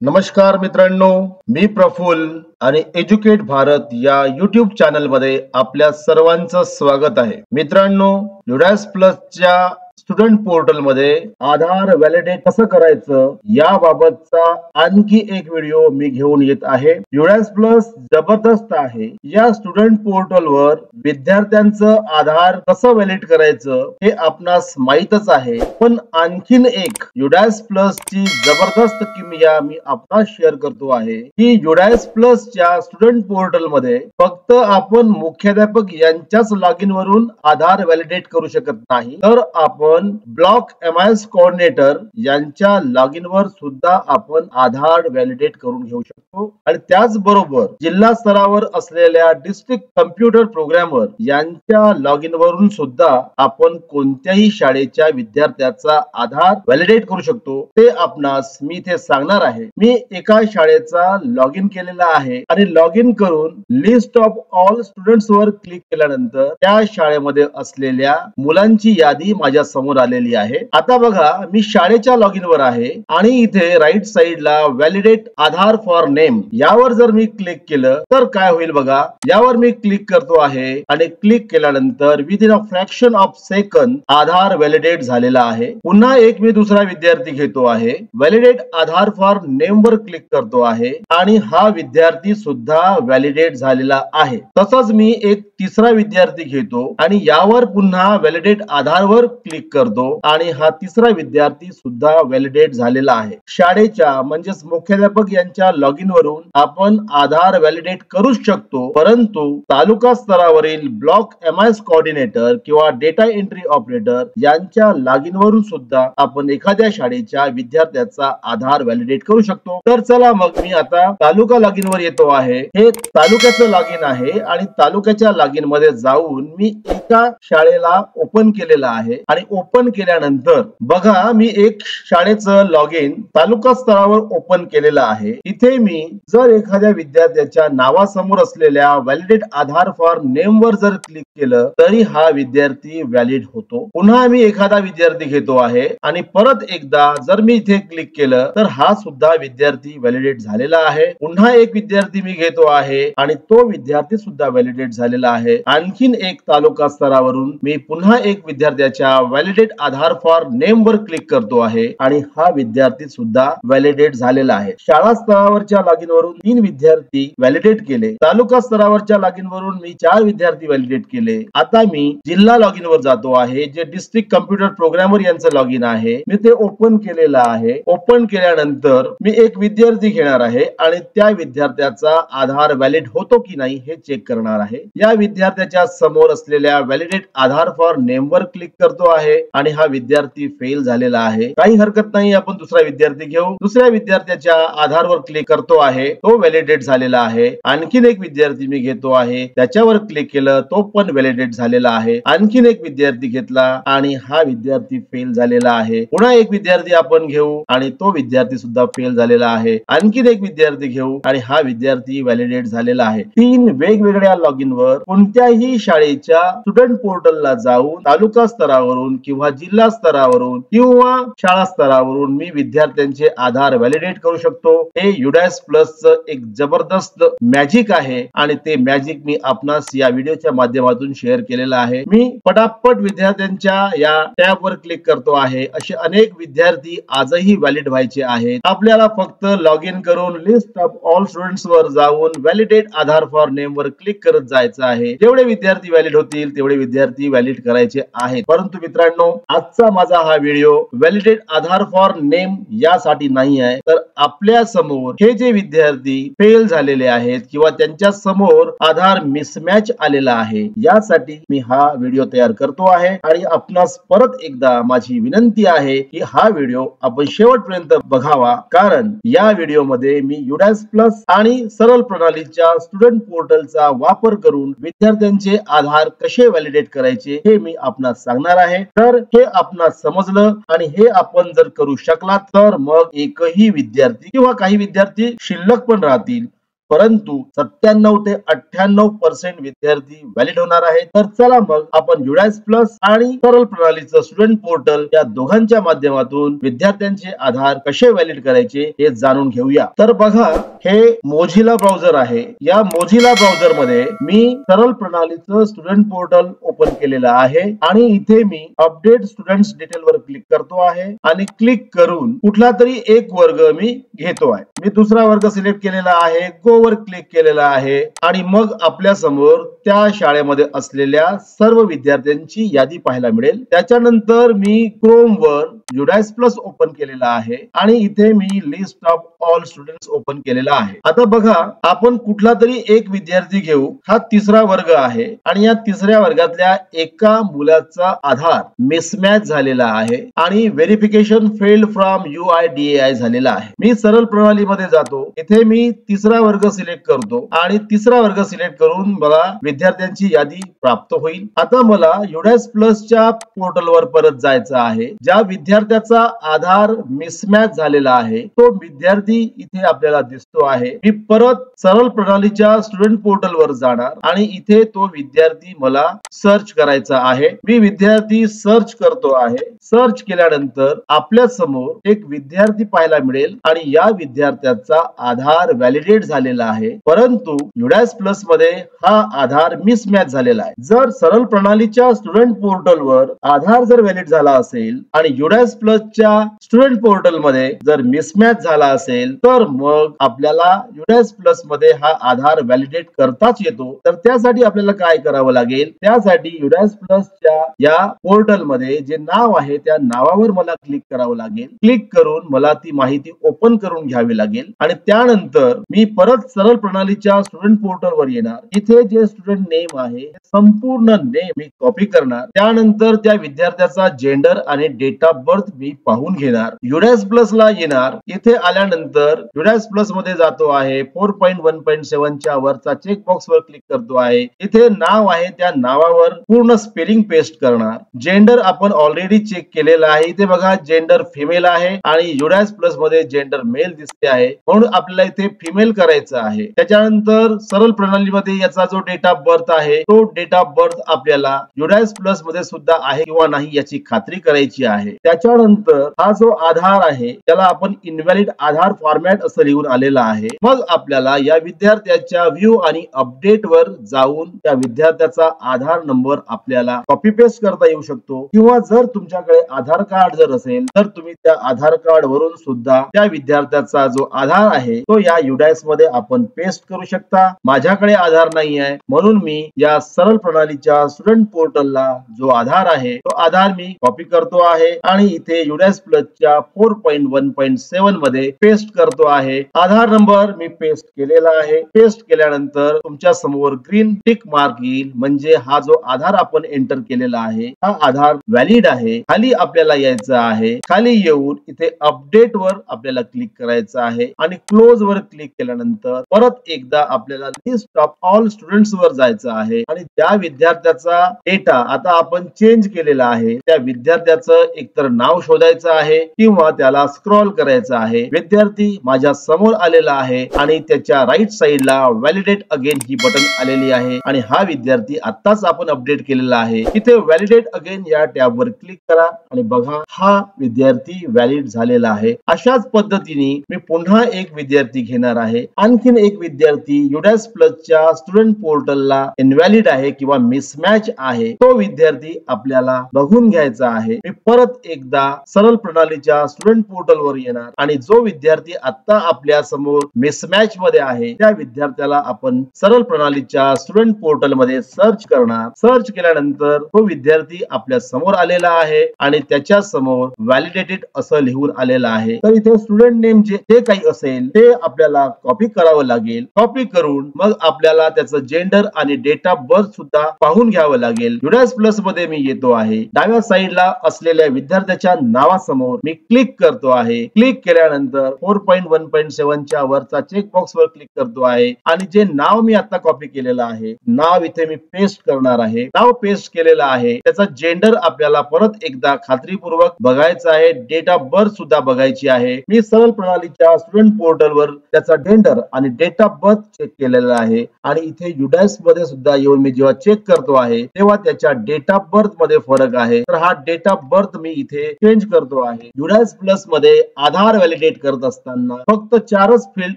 नमस्कार मित्रांनो, मी प्रफुल्ल आणि एज्युकेट भारत या युट्यूब चॅनल मध्ये आपल्या सर्वांचं स्वागत आहे. मित्रांनो, ल्युडॅस प्लसच्या स्टुडंट पोर्टल मध्ये आधार व्हॅलिडेट कसं करायचं याबाबतचा आणखी एक व्हिडिओ मी घेऊन येत आहे. ल्युडॅस प्लस जबरदस्त आहे. या स्टुडंट पोर्टलवर विद्यार्थ्यांचं आधार कसं व्हॅलिड करायचं हे आपणास माहीतच आहे, पण आणखीन एक ल्युडॅस प्लस ची जबरदस्त किमया मी आपणास शेअर करतो आहे की ल्युडॅस प्लसच्या स्टुडंट पोर्टल मध्ये फक्त आपण मुख्याध्यापक यांच्याच लॉगिन वरून आधार व्हॅलिडेट करू शकत नाही, तर आपण ब्लॉक MIS कोऑर्डिनेटर यांच्या लॉगिन वर सुद्धा आपण आधार व्हॅलिडेट करून घेऊ शकतो. आणि त्याचबरोबर जिल्हा स्तरावर असलेल्या डिस्ट्रिक्ट कम्प्युटर प्रोग्रामर यांच्या लॉगिन वरून सुद्धा आपण कोणत्याही शाळेच्या विद्यार्थ्याचा आधार व्हॅलिडेट करू शकतो. ते आपणास मी इथे सांगणार आहे. मी एका शाळेचा लॉगिन केलेला आहे आणि लॉगिन करून लिस्ट ऑफ ऑल स्टुडंट्स वर क्लिक केल्यानंतर त्या शाळेमध्ये असलेल्या मुलांची यादी माझ्या समोर आलेली आहे. आता बघा, मी शाळेच्या लॉगिन वर आहे आणि इथे राईट साइडला व्हॅलिडेट आधार फॉर नेम यावर जर मी क्लिक केलं तर काय होईल बघा. यावर मी क्लिक करतो आहे आणि क्लिक केल्यानंतर within a fraction of second Aadhaar validate झालेला आहे. पुन्हा एक मी दुसरा विद्यार्थी घेतो आहे, validate Aadhaar for name were click करतो आहे आणि हा विद्यार्थी सुद्धा व्हॅलिडेट झालेला आहे. तसंच मी एक तिसरा विद्यार्थी घेतो आणि यावर पुन्हा व्हॅलिडेट आधार वर क्लिक करतो आणि हा तिसरा विद्यार्थी सुद्धा व्हॅलिडेट झालेला आहे. शाळेच्या म्हणजेच मुख्याध्यापक यांच्या लॉगिन वरून आपण आधार व्हॅलिडेट करू शकतो, परंतु तालुका स्तरावरील ब्लॉक MIS कोऑर्डिनेटर किंवा डेटा एंट्री ऑपरेटर यांच्या लॉगिन वरून सुद्धा आपण एखाद्या शाळेच्या विद्यार्थ्याचा आधार व्हॅलिडेट करू शकतो. तर चला मग मी आता तालुका लॉगिन वर येतो आहे. हे तालुक्याचं लॉगिन आहे आणि तालुक्याच्या लॉगिन मध्ये जाऊन मी एका शाळेला ओपन केलेला आहे आणि ओपन केल्यानंतर बघा, मी एक शाळेचं लॉगिन तालुका स्तरावर ओपन केलेलं आहे. इथे मी जर एखाद्या विद्यार्थ्याच्या नावासमोर असलेल्या validate Aadhaar for name were जर क्लिक केलं तरी हा विद्यार्थी व्हॅलिड होतो. पुन्हा मी एखादा विद्यार्थी घेतो आहे आणि परत एकदा जर मी इथे क्लिक केलं तर हा सुद्धा विद्यार्थी व्हॅलिडेट झालेला आहे. पुन्हा एक विद्यार्थी मी घेतो आहे आणि तो विद्यार्थी सुद्धा व्हॅलिडेट झालेला आहे. आणखीन एक तालुका स्तरावरून मी पुन्हा एक विद्यार्थ्याच्या validate Aadhaar for name were click करतो आहे आणि हा विद्यार्थी सुद्धा व्हॅलिडेट झालेला आहे. शाळा स्तरावरच्या लॉगिन वरून 3 विद्यार्थी व्हॅलिडेट केले. तालुका स्तरावरच्या लॉगिन वरून मी 4 विद्यार्थी व्हॅलिडेट केले. आता मी जिल्हा लॉगिन वर जातो आहे, जे डिस्ट्रिक्ट कम्प्युटर प्रोग्रामर यांचं लॉगिन आहे. मी ते ओपन केलेलं आहे. ओपन केल्यानंतर मी एक विद्यार्थी घेणार आहे आणि त्या विद्यार्थ्याचा आधार व्हॅलिड होतो की नाही हे चेक करणार आहे. या विद्यार्थ्याच्या समोर असलेल्या validate Aadhaar for name were click करतो आहे आणि हा विद्यार्थी फेल झालेला आहे. काही हरकत नाही, आपण दुसरा विद्यार्थी घेऊ. दुसऱ्या विद्यार्थ्याच्या आधारवर क्लिक करतो आहे, तो व्हॅलिडेट झालेला आहे. आणखीन एक विद्यार्थी मी घेतो आहे, त्याच्यावर क्लिक केलं, तो पण व्हॅलिडेट झालेला आहे. आणखीन एक विद्यार्थी घेतला आणि हा विद्यार्थी फेल झालेला आहे. पुन्हा एक विद्यार्थी आपण घेऊ आणि तो विद्यार्थी सुद्धा फेल झालेला आहे. आणखीन एक विद्यार्थी घेऊ आणि हा विद्यार्थी व्हॅलिडेट झालेला आहे. 3 वेगवेगळ्या लॉगिन वर कोणत्याही शाळेच्या स्टुडंट पोर्टलला जाऊन तालुका स्तरावरून किंवा जिल्हा स्तरावरून किंवा शाळा स्तरावरून मी विद्यार्थ्यांचे आधार व्हॅलिडेट करू शकतो. हे ल्युडॅस प्लसचं एक जबरदस्त मॅजिक आहे आणि ते मॅजिक मी आपणास या व्हिडिओच्या माध्यमातून शेअर केलेलं आहे. मी पटापट विद्यार्थ्यांच्या या टॅब वर क्लिक करतो आहे. असे अनेक विद्यार्थी आजही व्हॅलिड व्हायचे आहेत. आपल्याला फक्त लॉग इन करून लिस्ट ऑफ ऑल स्टुडंट्स वर जाऊन validate Aadhaar for name were click करत जायचं आहे. जेवढे विद्यार्थी व्हॅलिड होतील तेवढे विद्यार्थी व्हॅलिड करायचे आहेत. परंतु मित्रांनो, आजचा माझा हा video validate Aadhaar for name यासाठी नाही आहे, तर आपल्या समोर हे जे विद्यार्थी फेल झालेले आहेत किंवा त्यांच्या समोर आधार मिसमॅच आलेला आहे यासाठी मी हा व्हिडिओ तयार करतो आहे. आणि आपणास परत एकदा माझी विनंती आहे की हा व्हिडिओ आपण शेवटपर्यंत बघावा, कारण या व्हिडिओ मध्ये मी ल्युडॅस प्लस आणि सरळ प्रणालीच्या स्टुडंट पोर्टलचा वापर करून विद्यार्थ्यांचे आधार कसे व्हॅलिडेट करायचे हे मी आपणास सांगणार आहे. तर हे आपणास समजलं आणि हे आपण जर करू शकलात तर मग एकही विद्यार्थी किंवा काही विद्यार्थी शिल्लक पण राहतील परंतु 97 ते 98% विद्यार्थी व्हॅलिड होणार आहेत. तर चला मग आपण युडायस प्लस आणि सरळ प्रणालीचं स्टुडंट पोर्टल या दोघांच्या माध्यमातून विद्यार्थ्यांचे आधार कसे व्हॅलिड करायचे हे जाणून घेऊया. तर बघा, हे मोझिला ब्राउझर आहे. या मोझिला ब्राउझर मध्ये मी सरळ प्रणालीचं स्टुडंट पोर्टल ओपन केलेलं आहे आणि इथे मी अपडेट स्टुडंट्स डिटेल वर क्लिक करतो आहे आणि क्लिक करून कुठला तरी एक वर्ग मी घेतो आहे. मी दुसरा वर्ग सिलेक्ट केलेला आहे, गो वर क्लिक केलेला आहे आणि मग आपल्या समोर त्या शाळेमध्ये असलेल्या सर्व विद्यार्थ्यांची यादी पाहायला मिळेल. त्याच्यानंतर मी क्रोम वर युडायस प्लस ओपन केलेला आहे आणि इथे मी list of all students open केलेला आहे. आता बघा, आपण कुठला तरी एक विद्यार्थी घेऊ. हा तिसरा वर्ग आहे आणि या तिसऱ्या वर्गातल्या एका मुलाचा आधार मिसमॅच झालेला आहे आणि व्हेरिफिकेशन फेल्ड फ्रॉम UIDAI झालेला आहे. मी सरळ प्रणालीमध्ये जातो. इथे मी तिसरा वर्ग सिलेक्ट करतो आणि तिसरा वर्ग सिलेक्ट करून मला विद्यार्थ्यांची यादी प्राप्त होईल. आता मला युडायस प्लसच्या पोर्टलवर परत जायचं आहे. ज्या विद्यार्थ्याचा आधार मिसमॅच झालेला आहे तो विद्यार्थी इथे आपल्याला दिसतो आहे. मी परत सरळ प्रणालीच्या स्टुडंट पोर्टलवर जाणार आणि इथे तो विद्यार्थी मला सर्च करायचा आहे. मी विद्यार्थी सर्च करतो आहे. सर्च केल्यानंतर आपल्या समोर एक विद्यार्थी पाहायला मिळेल आणि या विद्यार्थ्याचा आधार व्हॅलिडेट झालेला आहे, परंतु युडायस प्लस मध्ये हा आधार मिसमॅच झालेला आहे. जर सरळ प्रणालीच्या स्टुडंट पोर्टलवर आधार जर व्हॅलिड झाला असेल आणि युडायस प्लसच्या स्टुडंट पोर्टल मध्ये जर मिसमॅच झाला असेल तर मग आपल्याला युडायस प्लस मध्ये हा आधार व्हॅलिडेट करताच येतो. तर त्यासाठी आपल्याला काय करावं लागेल, त्यासाठी युडायस प्लसच्या या पोर्टल मध्ये जे नाव आहे त्या नावावर मला क्लिक करावं लागेल. क्लिक करून मला ती माहिती ओपन करून घ्यावी लागेल आणि त्यानंतर मी परत सरळ प्रणालीच्या स्टुडंट पोर्टलवर येणार. इथे जे स्टुडंट नेम आहे संपूर्ण नेम मी कॉपी करणार. त्यानंतर त्या विद्यार्थ्याचा जेंडर आणि डेट ऑफ बर्थ मी पाहून घेणार. युडायस प्लस ला येणार. इथे आल्यानंतर युडायस प्लस मध्ये जातो आहे. 4.1.7 च्या वरचा चेक बॉक्स वर क्लिक करतो आहे. इथे नाव आहे त्या नावावर पूर्ण स्पेलिंग पेस्ट करणार. जेंडर आपण ऑलरेडी चेक केलेला आहे. इथे बघा, जेंडर फिमेल आहे आणि युडायस प्लस मध्ये जेंडर मेल दिसते आहे, म्हणून आपल्याला इथे फिमेल करायचं आहे. त्याच्यानंतर सरळ प्रणालीमध्ये याचा जो डेट ऑफ बर्थ आहे तो डेट ऑफ बर्थ आपल्याला युडायस प्लस मध्ये सुद्धा आहे किंवा नाही याची खात्री करायची आहे. त्याच्यानंतर हा जो आधार आहे त्याला आपण इनव्हॅलिड आधार फॉर्मॅट असं लिहून आलेला आहे. मग आपल्याला या विद्यार्थ्याच्या व्ह्यू आणि अपडेट वर जाऊन त्या विद्यार्थ्याचा आधार नंबर आपल्याला कॉपी पेस्ट करता येऊ शकतो किंवा जर तुमच्याकडे आधार कार्ड जर असेल तर तुम्ही त्या आधार कार्ड वरून सुद्धा त्या विद्यार्थ्याचा जो आधार आहे तो या युडायस मध्ये आपण पेस्ट करू शकता. माझ्याकडे आधार नाही आहे म्हणून मी या सरळ प्रणालीच्या स्टुडंट पोर्टलला जो आधार आहे तो आधार मी कॉपी करतो आहे आणि इथे युडायस प्लसच्या 4.1.7 मध्ये पेस्ट करतो आहे. आधार नंबर मी पेस्ट केलेला आहे. पेस्ट केल्यानंतर तुमच्या समोर ग्रीन टिक मार्क येईल, म्हणजे हा जो आधार आपण एंटर केलेला आहे हा आधार व्हॅलिड आहे. खाली आपल्याला यायचं आहे. खाली येऊन इथे अपडेट वर आपल्याला क्लिक करायचं आहे आणि क्लोज वर क्लिक केल्यानंतर परत एकदा आपल्याला लिस्ट ऑफ ऑल स्टुडंट्स वर जायचं आहे आणि त्या विद्यार्थ्याचा डेटा आता आपण चेंज केलेला आहे त्या विद्यार्थ्याचं एकतर नाव शोधायचं आहे किंवा त्याला स्क्रॉल करायचं आहे. विद्यार्थी माझ्या समोर आलेला आहे आणि त्याच्या राईट साइडला व्हॅलिडेट अगेन ही बटन आलेली आहे आणि हा विद्यार्थी आताच आपण अपडेट केलेला आहे. इथे व्हॅलिडेट अगेन या टॅब वर क्लिक करा आणि बघा, हा विद्यार्थी व्हॅलिड झालेला आहे. अशाच पद्धतीने मी पुन्हा एक विद्यार्थी घेणार आहे. आणखीन एक विद्यार्थी युडायस प्लसच्या स्टुडंट पोर्टलला इनव्हॅलिड आहे किंवा मिसमॅच आहे, तो विद्यार्थी आपल्याला बघून घ्यायचा आहे. मी परत एकदा सरळ प्रणालीच्या स्टुडंट पोर्टल वर येणार आणि जो विद्यार्थी आता आपल्या समोर मिसमॅच मध्ये आहे त्या विद्यार्थ्याला आपण सरळ प्रणालीच्या स्टुडंट पोर्टल मध्ये सर्च करणार. सर्च केल्यानंतर तो विद्यार्थी आपल्या समोर आलेला आहे आणि त्याच्या समोर व्हॅलिडेटेड असं लिहून आलेलं आहे. तर इथे स्टुडंट नेम जे काही असेल ते आपल्याला कॉपी करावं लागेल. कॉपी करून मग आपल्याला त्याचं जेंडर आणि डेट ऑफ बर्थ सुद्धा पाहून घ्यावं लागेल. युडायस प्लस मध्ये मी येतो आहे. डाव्या साइडला असलेल्या विद्यार्थ्याच्या नावासमोर मी क्लिक करतो आहे. क्लिक केल्यानंतर 4.1.7 च्या वरचा चेक बॉक्स वर क्लिक करतो आहे आणि जे नाव मी आता कॉपी केलेलं आहे नाव इथे मी पेस्ट करणार आहे. नाव पेस्ट केलेलं आहे. त्याचा जेंडर आपल्याला परत एकदा सुद्धा खात्रीपूर्वक बघायचं आहे, डेट ऑफ बर्थ सुद्धा बघायची आहे. मी सरळ प्रणालीच्या स्टुडंट पोर्टलवर त्याचा जेंडर आणि डेट ऑफ बर्थ चेक केलेला आहे आणि इथे युडाइस मध्ये सुद्धा येऊन मी जेव्हा चेक करतो आहे तेव्हा त्याच्या डेट ऑफ बर्थ मध्ये फरक आहे. तर हा डेट ऑफ बर्थ मी इथे चेंज करतो आहे. युडाइस प्लस मध्ये आधार व्हॅलिडेट करत असताना फक्त 4च फील्ड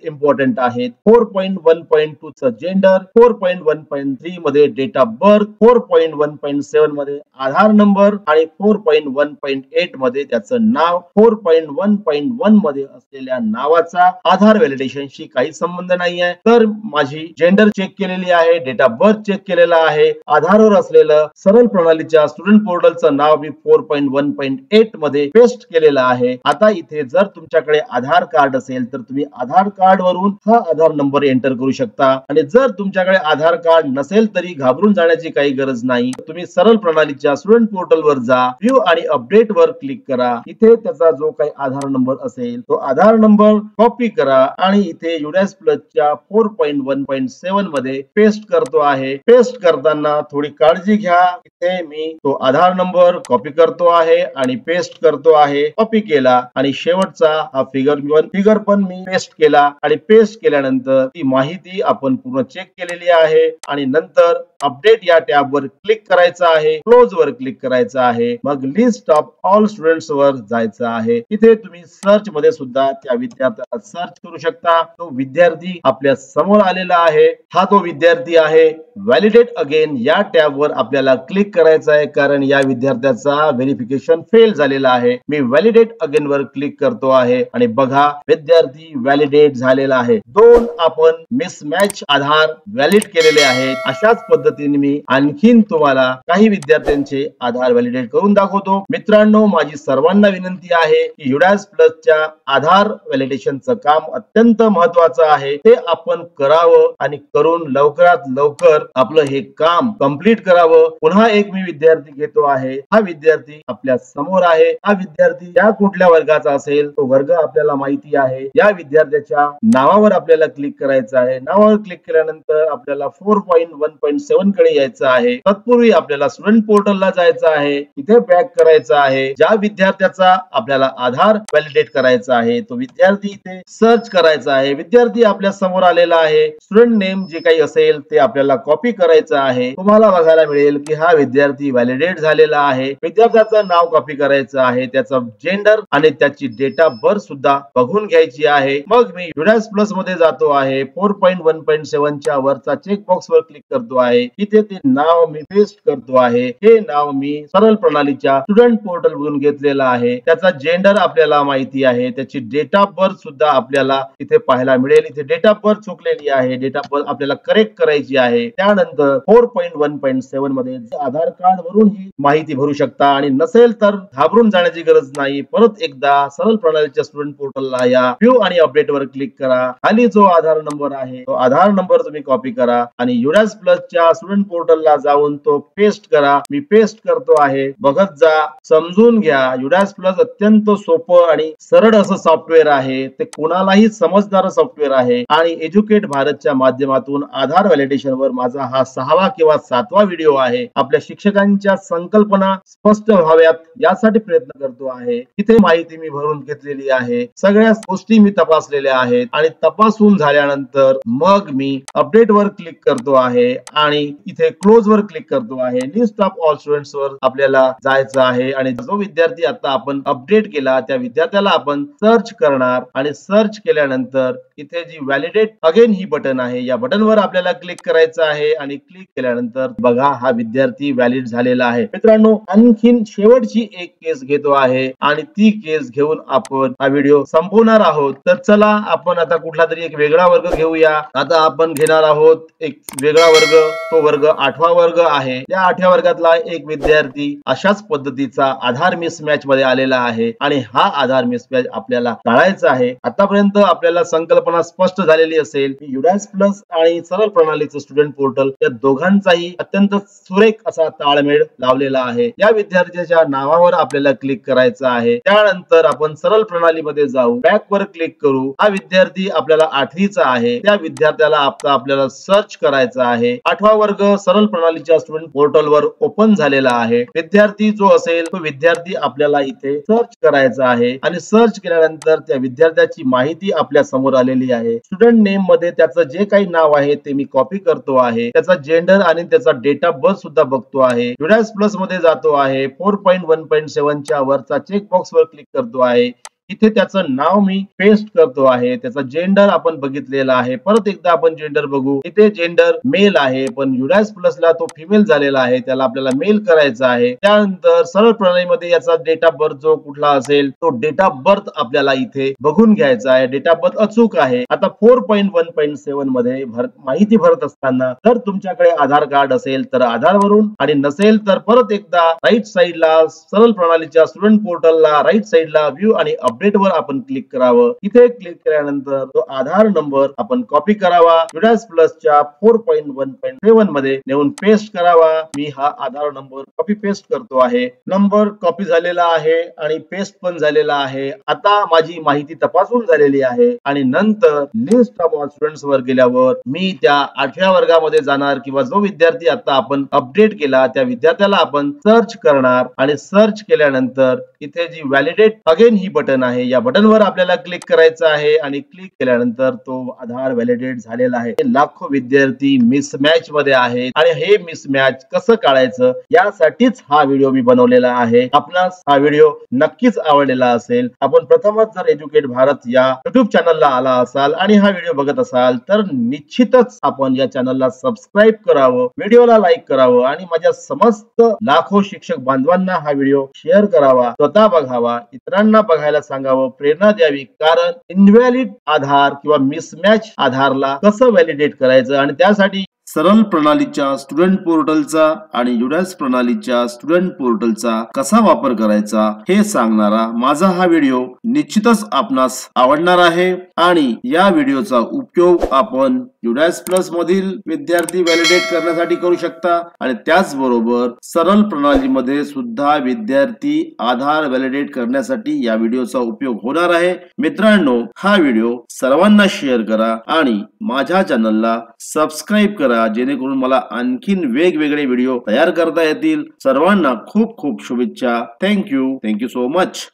इम्पॉर्टंट आहेत. 4.1.2 चं जेंडर, 4.1.3 मध्ये डेट ऑफ बर्थ, 4.1.7 मध्ये आधार नंबर आणि 4.1.8 मध्ये त्याचं नाव, 4.1.1 मध्ये असलेल्या नावाचा आधार व्हॅलिडेशनशी काही संबंध नाही आहे. तर माझी जेंडर चेक केलेली आहे, डेट ऑफ बर्थ चेक केलेला आहे, आधारवर असलेलं सरळ प्रणालीच्या स्टुडंट पोर्टलचं नाव मी 4.1.8 मध्ये पेस्ट केलेलं आहे. आता इथे जर तुमच्याकडे आधार कार्ड असेल तर तुम्ही आधार कार्ड वरून हा आधार नंबर एंटर करू शकता आणि जर तुमच्याकडे आधार कार्ड नसेल तरी घाबरून जाण्याची काही गरज नाही. तुम्ही सरळ प्रणालीच्या स्टुडंट पोर्टलवर जा, व्ह्यू आणि अपडेट वर क्लिक करा. इथे त्याचा जो काही आधार नंबर असेल तो आधार नंबर कॉपी करा आणि इथे युडाइस प्लसच्या 4.1.7 मध्ये पेस्ट करतो आहे. पेस्ट करताना थोडी काळजी घ्या. इथे मी तो आधार नंबर कॉपी करतो आहे आणि पेस्ट करतो आहे. कॉपी केला आणि शेवटचा हा फिगर पण मी पेस्ट केला आणि पेस्ट केल्यानंतर ती माहिती आपण पूर्ण चेक केलेली आहे आणि नंतर अपडेट या टॅब वर क्लिक करायचं आहे, क्लोज वर क्लिक करायचं आहे, मग लिस्ट ऑफ ऑल स्टुडंट्स वर जायचं आहे. इथे तुम्ही सर्च मध्ये सुद्धा त्या विद्यार्थ्याला सर्च करू शकता. तो विद्यार्थी आपल्या समोर आलेला आहे. हा तो विद्यार्थी आहे. व्हॅलिडेट अगेन या टॅब वर आपल्याला क्लिक करायचं आहे कारण या विद्यार्थ्याचा व्हेरिफिकेशन फेल झालेला आहे. मी व्हॅलिडेट अगेन वर क्लिक करतो आहे आणि बघा विद्यार्थी व्हॅलिडेट झालेला आहे. 2 आपण मिसमॅच आधार व्हॅलिड केलेले आहेत. अशाच पद्धतीने मी आणखीन तुम्हाला काही विद्यार्थ्यांचे आधार व्हॅलिडेट करून दाखवतो. मित्रांनो, माझी सर्वांना विनंती आहे की युडाइस प्लसच्या आधार व्हॅलिडेशनचं काम अत्यंत महत्वाचं आहे. ते आपण करावं आणि करून लवकरात लवकर आपलं हे काम कंप्लीट करावं. पुन्हा एक मी विद्यार्थी घेतो आहे. हा विद्यार्थी आपल्या समोर आहे. हा विद्यार्थी या कुठल्या वर्गाचा असेल तो वर्ग आपल्याला माहिती आहे. या विद्यार्थ्याच्या नावावर आपल्याला क्लिक करायचं आहे. नावावर क्लिक केल्यानंतर आपल्याला 4.1.7 कडे यायचं आहे. तत्पूर्वी आपल्याला स्टुडंट पोर्टलला जायचं आहे. इथे बॅक करायचं आहे. ज्या विद्यार्थ्याचा आपल्याला आधार व्हॅलिडेट करायचा आहे तो विद्यार्थी इथे सर्च करायचा आहे. विद्यार्थी आपल्या समोर आलेला आहे. स्टुडंट नेम जे काही असेल ते आपल्याला कॉपी करायचं आहे. तुम्हाला बघायला मिळेल की हा विद्यार्थी व्हॅलिडेट झालेला आहे. विद्यार्थ्याचं नाव कॉपी करायचं आहे, त्याचं जेंडर आणि त्याची डेट ऑफ बर्थ सुद्धा बघून घ्यायची आहे. मग मी युडाइस प्लस मध्ये जातो आहे. 4.1.7 च्या वरचा चेक बॉक्स वर क्लिक करतो आहे. इथे ते नाव मी पेस्ट करतो आहे. हे नाव मी सरळ प्रणालीच्या स्टुडंट पोर्टल मधून घेतलेलं आहे. त्याचा जेंडर आपल्याला माहिती आहे. त्याची डेट ऑफ बर्थ सुद्धा आपल्याला इथे पाहायला मिळेल. इथे डेट ऑफ बर्थ चुकलेली आहे. डेट ऑफ बर्थ आपल्याला करेक्ट करायची आहे. त्यानंतर 4.1.7 मध्ये आधार कार्ड वरून ही माहिती भरू शकता आणि नसेल तर घाबरून जाण्याची गरज नाही. परत एकदा सरळ प्रणालीच्या स्टुडंट पोर्टलला या, व्ह्यू आणि अपडेट वर क्लिक करा. खाली जो आधार नंबर आहे तो आधार नंबर तुम्ही कॉपी करा आणि युडाइस प्लसच्या स्टुडंट पोर्टलला जाऊन तो पेस्ट करा. मी पेस्ट करतो आहे. बघत जा, समजून घ्या. युडाइस प्लस अत्यंत सोपं आणि सरळ असं सॉफ्टवेअर आहे. ते कोणालाही समजणारं सॉफ्टवेअर आहे आणि एज्युकेट भारतच्या माध्यमातून आधार व्हॅलिडेशन वर माझा हा 6वा किंवा 7वा व्हिडिओ आहे. आपल्या शिक्षकांच्या संकल्पना स्पष्ट व्हाव्यात यासाठी प्रयत्न करतो आहे. इथे माहिती मी भरून घेतलेली आहे. सगळ्या गोष्टी मी तपासलेल्या आहेत आणि तपासून झाल्यानंतर मग मी अपडेट वर क्लिक करतो आहे आणि इथे क्लोज वर क्लिक करतो आहे. लिस्ट ऑफ ऑल स्टुडंट्स वर आपल्याला जायचं आहे आणि जो विद्यार्थी आता आपण अपडेट केला त्या विद्यार्थ्याला आपण सर्च करणार आणि सर्च केल्यानंतर इथे जी व्हॅलिडेट अगेन ही बटन आहे या बटनवर आपल्याला क्लिक करायचं आहे आणि क्लिक केल्यानंतर बघा हा विद्यार्थी व्हॅलिड झालेला आहे. मित्रांनो, आणखीन शेवटची एक केस घेतो आहे आणि ती केस घेऊन आपण हा व्हिडिओ संपवणार आहोत. तर चला आपण आता कुठला तरी एक वेगळा वर्ग घेऊया. आता आपण घेणार आहोत एक वेगळा वर्ग. तो वर्ग 8वा वर्ग आहे. या 8व्या वर्गातला एक विद्यार्थी अशाच पद्धतीचा आधार मिसमॅच मध्ये आलेला आहे आणि हा आधार मिसमॅच आपल्याला टाळायचा आहे. आतापर्यंत आपल्याला संकल्पना संकल्पना स्पष्ट झालेली असेल. युडास प्लस आणि सरळ प्रणालीचं स्टुडंट पोर्टल या दोघांचाही अत्यंत सुरेख असा ताळमेळ लावलेला आहे. या विद्यार्थ्याच्या नावावर आपल्याला क्लिक करायचं आहे. त्यानंतर आपण सरळ प्रणालीमध्ये जाऊ, बॅक वर क्लिक करू. हा विद्यार्थी आपल्याला 8वीचा आहे. त्या विद्यार्थ्याला आपल्याला सर्च करायचं आहे. 8वा वर्ग सरळ प्रणालीच्या स्टुडंट पोर्टल वर ओपन झालेला आहे. विद्यार्थी जो असेल तो विद्यार्थी आपल्याला इथे सर्च करायचा आहे आणि सर्च केल्यानंतर त्या विद्यार्थ्याची माहिती आपल्या समोर आलेली आहे. स्टुडंट नेम मध्ये त्याचं जे काही नाव आहे ते मी कॉपी करतो आहे. त्याचा जेंडर आणि त्याचा डेट ऑफ बर्थ सुद्धा बघतो आहे. युडास प्लस मध्ये जातो आहे. 4.1.7 च्या वरचा चेक बॉक्स वर क्लिक करतो आहे. इथे त्याचं नाव मी पेस्ट करतो आहे. त्याचा जेंडर आपण बघितलेला आहे. परत एकदा आपण जेंडर बघू. इथे जेंडर मेल आहे, पण युडास प्लसला तो फिमेल झालेला आहे. त्याला आपल्याला मेल करायचा आहे. त्यानंतर सरळ प्रणालीमध्ये याचा डेट ऑफ बर्थ जो कुठला असेल तो डेट ऑफ बर्थ आपल्याला इथे बघून घ्यायचा आहे. डेट ऑफ बर्थ अचूक आहे. आता 4.1.7 मध्ये माहिती भरत असताना जर तुमच्याकडे आधार कार्ड असेल तर आधार वरून, आणि नसेल तर परत एकदा राईट साइडला सरळ प्रणालीच्या स्टुडंट पोर्टलला राईट साइडला व्ह्यू आणि अपडेट वर आपण क्लिक करावं. इथे क्लिक केल्यानंतर तो आधार नंबर आपण कॉपी करावा. युडास प्लसच्या 4.1.7 मध्ये नेऊन पेस्ट करावा. मी हा आधार नंबर कॉपी पेस्ट करतो आहे. नंबर कॉपी झालेला आहे आणि पेस्ट पण झालेला आहे. आता माझी माहिती तपासून झालेली आहे आणि नंतर लिस्ट ऑफ स्टुडंट्स वर गेल्यावर मी त्या 8व्या वर्गामध्ये जाणार किंवा जो विद्यार्थी आता आपण अपडेट केला त्या विद्यार्थ्याला आपण सर्च करणार आणि सर्च केल्यानंतर इथे जी व्हॅलिडेट अगेन ही बटन आहे, या बटनवर आपल्याला क्लिक करायचं आहे आणि क्लिक केल्यानंतर तो आधार व्हॅलिडेट झालेला आहे. लाखो विद्यार्थी मिसमॅच मध्ये आहेत आणि हे मिसमॅच कसं काढायचं यासाठीच हा व्हिडिओ मी बनवलेला आहे. आपणास हा व्हिडिओ नक्कीच आवडलेला असेल. आपण प्रथमच जर एज्युकेट भारत या युट्यूब चॅनलला आला असाल आणि हा व्हिडिओ बघत असाल तर निश्चितच आपण या चॅनलला सबस्क्राईब करावं, व्हिडिओला लाईक करावं आणि माझ्या समस्त लाखो शिक्षक बांधवांना हा व्हिडिओ शेअर करावा, स्वतः बघावा, इतरांना बघायला सांगावं, प्रेरणा द्यावी. कारण इनव्हॅलिड आधार किंवा मिसमॅच आधारला कसं व्हॅलिडेट करायचं आणि त्यासाठी सरळ प्रणालीच्या स्टुडंट पोर्टलचा आणि युडास प्रणालीच्या स्टुडंट पोर्टलचा कसा वापर करायचा हे सांगणारा माझा हा व्हिडिओ निश्चितच आपणास आवडणार आहे. आणि या व्हिडिओचा उपयोग आपण युडास प्लस मधील विद्यार्थी व्हॅलिडेट करण्यासाठी करू शकता आणि त्याचबरोबर सरळ प्रणालीमध्ये सुद्धा विद्यार्थी आधार व्हॅलिडेट करण्यासाठी या व्हिडिओचा उपयोग होणार आहे. मित्रांनो, हा व्हिडिओ सर्वांना शेअर करा आणि माझ्या चॅनलला सबस्क्राईब करा, जेणेकरून मला आणखीन वेगवेगळे व्हिडिओ तयार करता येतील. सर्वांना खूप खूप शुभेच्छा. Thank you so much.